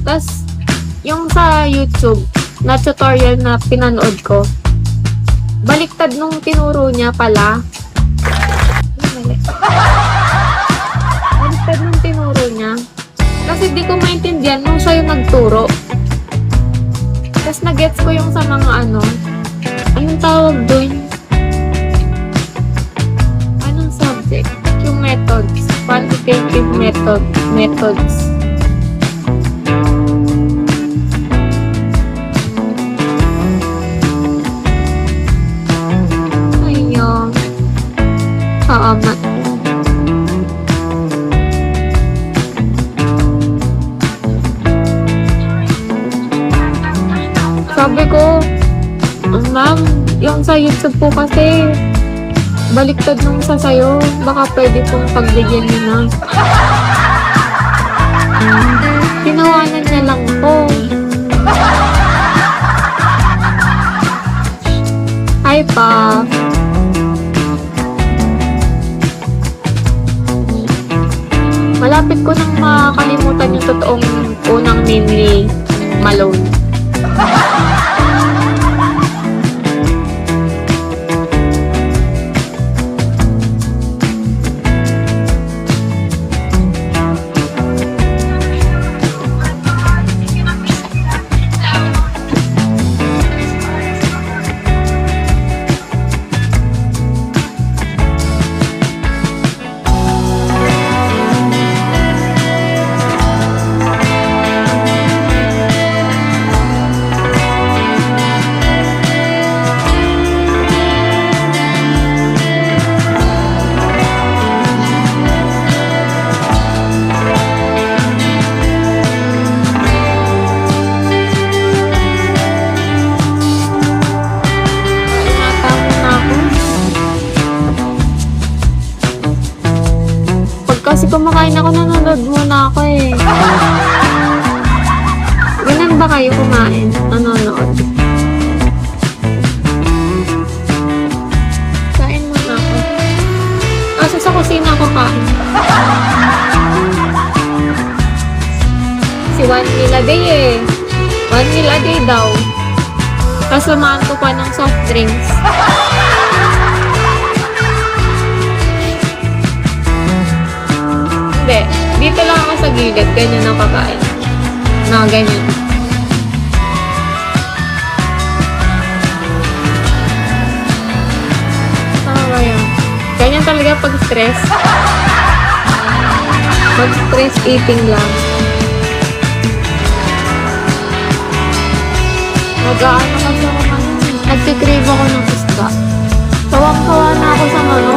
Tas, yung sa YouTube, na tutorial na pinanood ko, baliktad nung tinuro niya pala. Baliktad nung tinuro niya. Kasi di ko maintindihan nung siya yung nagturo. Tapos nagets ko yung sa mga ano, anong tawag doon? Anong subject? Yung methods. Quantitative methods. Ayun. Oo, sabi ko, ma'am, yung sa YouTube po kasi, baliktad nung sa sayo. Baka pwede pong pagbigyan niyo na. Tinawanan niya lang po. Hi, pa. Malapit ko nang makakalimutan yung totoong unang name ni Malone. Kasi kumakain ako, nanonood muna ako eh. Ganun ba kayo kumain? Nanonood? Kain muna ako. Kasi sa kusina ako kain. Si 1 meal a day eh. 1 meal a day daw. Tapos lamaan ko pa ng soft drinks. Hindi. Dito lang ako sa gilid. Ganyan ang kakain. Na ganyan. Tama ba yun? Ganyan talaga pag stress. Pag stress eating lang. Nag-aano kasi ako man. Nagtikrave ako ng isda. Tawang-tawa na ako sa ano.